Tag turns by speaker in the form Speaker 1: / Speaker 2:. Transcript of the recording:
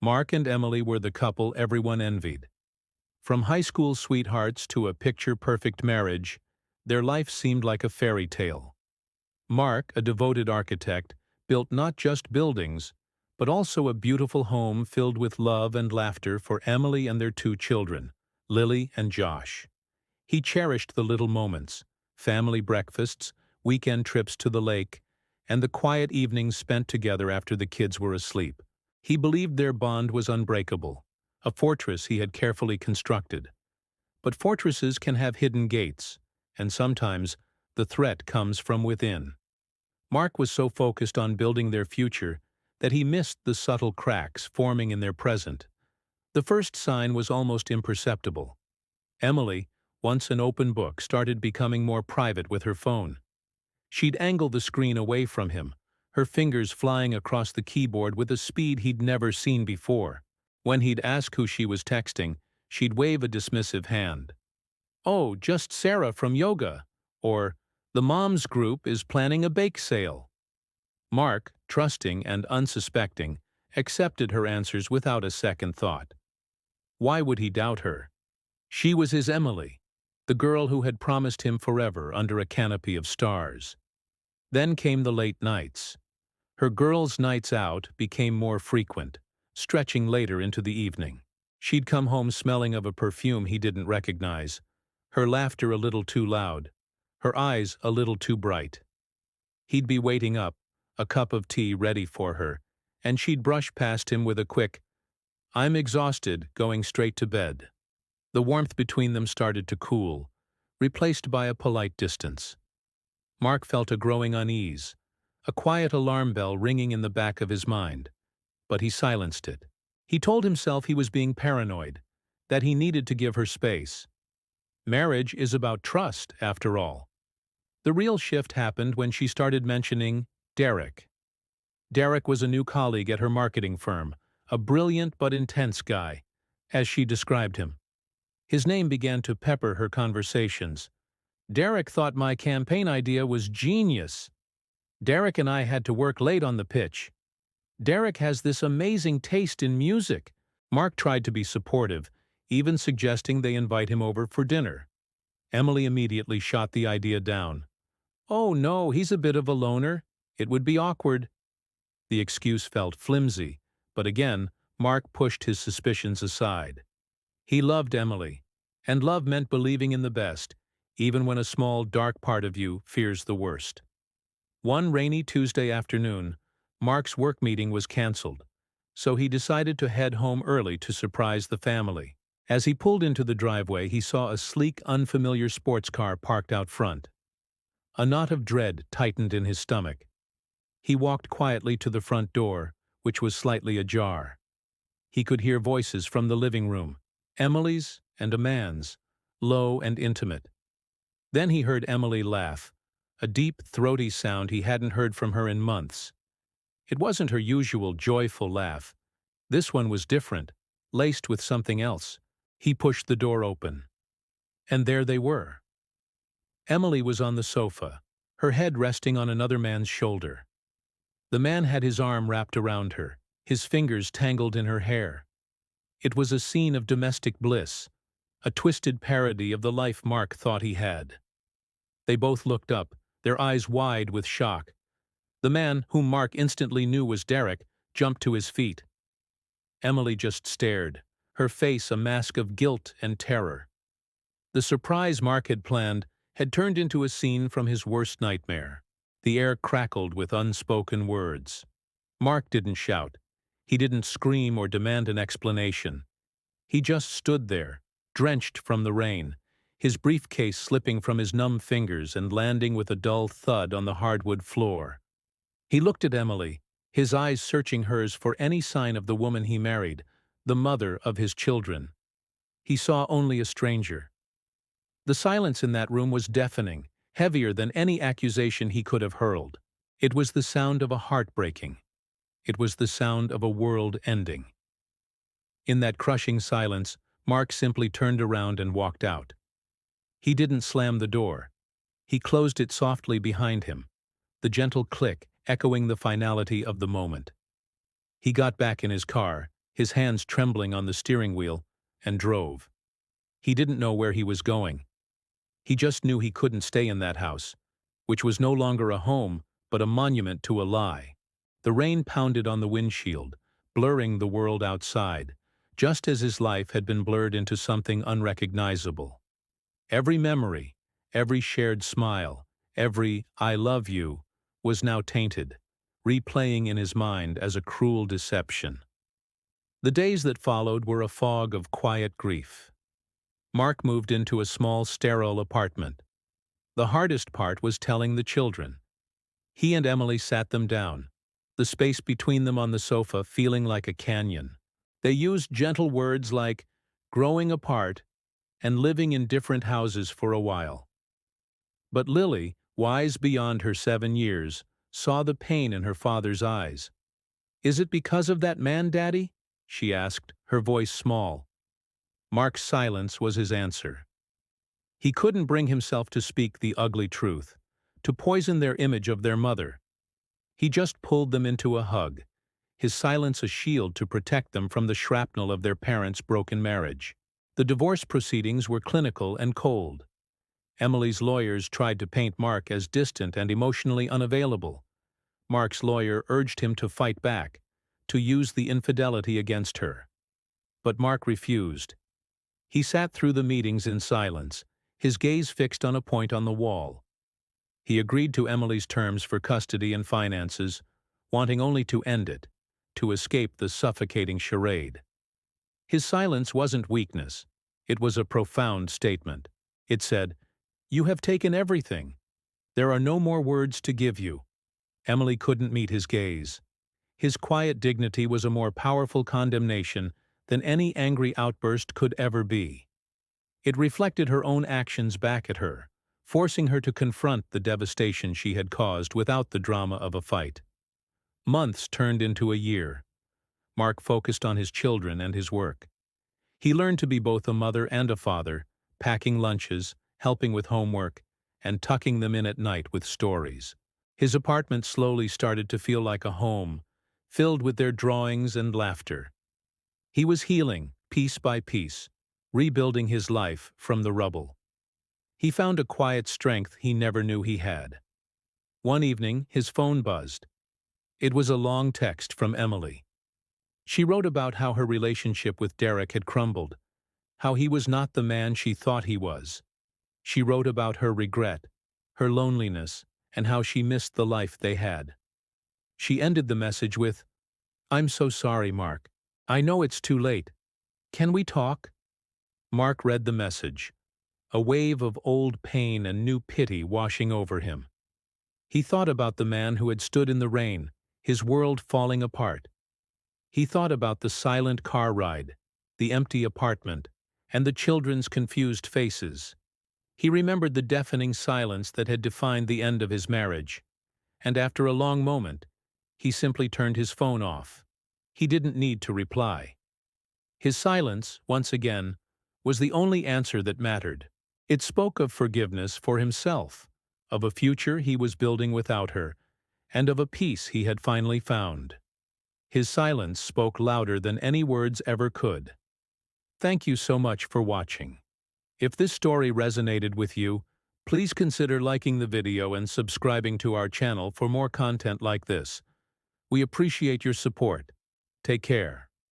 Speaker 1: Mark and Emily were the couple everyone envied. From high school sweethearts to a picture-perfect marriage, their life seemed like a fairy tale. Mark, a devoted architect, built not just buildings, but also a beautiful home filled with love and laughter for Emily and their two children, Lily and Josh. He cherished the little moments, family breakfasts, weekend trips to the lake, and the quiet evenings spent together after the kids were asleep. He believed their bond was unbreakable, a fortress he had carefully constructed. But fortresses can have hidden gates, and sometimes the threat comes from within. Mark was so focused on building their future that he missed the subtle cracks forming in their present. The first sign was almost imperceptible. Emily, once an open book, started becoming more private with her phone. She'd angle the screen away from him, her fingers flying across the keyboard with a speed he'd never seen before. When he'd ask who she was texting, she'd wave a dismissive hand. "Oh, just Sarah from yoga," or "The mom's group is planning a bake sale." Mark, trusting and unsuspecting, accepted her answers without a second thought. Why would he doubt her? She was his Emily, the girl who had promised him forever under a canopy of stars. Then came the late nights. Her girls' nights out became more frequent, stretching later into the evening. She'd come home smelling of a perfume he didn't recognize, her laughter a little too loud, her eyes a little too bright. He'd be waiting up, a cup of tea ready for her, and she'd brush past him with a quick, "I'm exhausted," going straight to bed. The warmth between them started to cool, replaced by a polite distance. Mark felt a growing unease, a quiet alarm bell ringing in the back of his mind, but he silenced it. He told himself he was being paranoid, that he needed to give her space. Marriage is about trust, after all. The real shift happened when she started mentioning Derek. Derek was a new colleague at her marketing firm, a brilliant but intense guy, as she described him. His name began to pepper her conversations. "Derek thought my campaign idea was genius. Derek and I had to work late on the pitch. Derek has this amazing taste in music." Mark tried to be supportive, even suggesting they invite him over for dinner. Emily immediately shot the idea down. "Oh no, he's a bit of a loner. It would be awkward." The excuse felt flimsy, but again, Mark pushed his suspicions aside. He loved Emily, and love meant believing in the best, even when a small, dark part of you fears the worst. One rainy Tuesday afternoon, Mark's work meeting was canceled, so he decided to head home early to surprise the family. As he pulled into the driveway, he saw a sleek, unfamiliar sports car parked out front. A knot of dread tightened in his stomach. He walked quietly to the front door, which was slightly ajar. He could hear voices from the living room, Emily's and a man's, low and intimate. Then he heard Emily laugh, a deep, throaty sound he hadn't heard from her in months. It wasn't her usual joyful laugh. This one was different, laced with something else. He pushed the door open. And there they were. Emily was on the sofa, her head resting on another man's shoulder. The man had his arm wrapped around her, his fingers tangled in her hair. It was a scene of domestic bliss, a twisted parody of the life Mark thought he had. They both looked up, their eyes wide with shock. The man, whom Mark instantly knew was Derek, jumped to his feet. Emily just stared, her face a mask of guilt and terror. The surprise Mark had planned had turned into a scene from his worst nightmare. The air crackled with unspoken words. Mark didn't shout. He didn't scream or demand an explanation. He just stood there, drenched from the rain, his briefcase slipping from his numb fingers and landing with a dull thud on the hardwood floor. He looked at Emily, his eyes searching hers for any sign of the woman he married, the mother of his children. He saw only a stranger. The silence in that room was deafening, heavier than any accusation he could have hurled. It was the sound of a heart breaking. It was the sound of a world ending. In that crushing silence, Mark simply turned around and walked out. He didn't slam the door. He closed it softly behind him, the gentle click echoing the finality of the moment. He got back in his car, his hands trembling on the steering wheel, and drove. He didn't know where he was going. He just knew he couldn't stay in that house, which was no longer a home, but a monument to a lie. The rain pounded on the windshield, blurring the world outside, just as his life had been blurred into something unrecognizable. Every memory, every shared smile, every "I love you" was now tainted, replaying in his mind as a cruel deception. The days that followed were a fog of quiet grief. Mark moved into a small, sterile apartment. The hardest part was telling the children. He and Emily sat them down, the space between them on the sofa feeling like a canyon. They used gentle words like growing apart and living in different houses for a while. But Lily, wise beyond her 7 years, saw the pain in her father's eyes. "Is it because of that man, Daddy?" she asked, her voice small. Mark's silence was his answer. He couldn't bring himself to speak the ugly truth, to poison their image of their mother. He just pulled them into a hug, his silence a shield to protect them from the shrapnel of their parents' broken marriage. The divorce proceedings were clinical and cold. Emily's lawyers tried to paint Mark as distant and emotionally unavailable. Mark's lawyer urged him to fight back, to use the infidelity against her. But Mark refused. He sat through the meetings in silence, his gaze fixed on a point on the wall. He agreed to Emily's terms for custody and finances, wanting only to end it, to escape the suffocating charade. His silence wasn't weakness. It was a profound statement. It said, "You have taken everything. There are no more words to give you." Emily couldn't meet his gaze. His quiet dignity was a more powerful condemnation than any angry outburst could ever be. It reflected her own actions back at her, forcing her to confront the devastation she had caused without the drama of a fight. Months turned into a year. Mark focused on his children and his work. He learned to be both a mother and a father, packing lunches, helping with homework, and tucking them in at night with stories. His apartment slowly started to feel like a home, filled with their drawings and laughter. He was healing, piece by piece, rebuilding his life from the rubble. He found a quiet strength he never knew he had. One evening, his phone buzzed. It was a long text from Emily. She wrote about how her relationship with Derek had crumbled, how he was not the man she thought he was. She wrote about her regret, her loneliness, and how she missed the life they had. She ended the message with, "I'm so sorry, Mark. I know it's too late. Can we talk?" Mark read the message, a wave of old pain and new pity washing over him. He thought about the man who had stood in the rain, his world falling apart. He thought about the silent car ride, the empty apartment, and the children's confused faces. He remembered the deafening silence that had defined the end of his marriage, and after a long moment, he simply turned his phone off. He didn't need to reply. His silence, once again, was the only answer that mattered. It spoke of forgiveness for himself, of a future he was building without her, and of a peace he had finally found. His silence spoke louder than any words ever could. Thank you so much for watching. If this story resonated with you, please consider liking the video and subscribing to our channel for more content like this. We appreciate your support. Take care.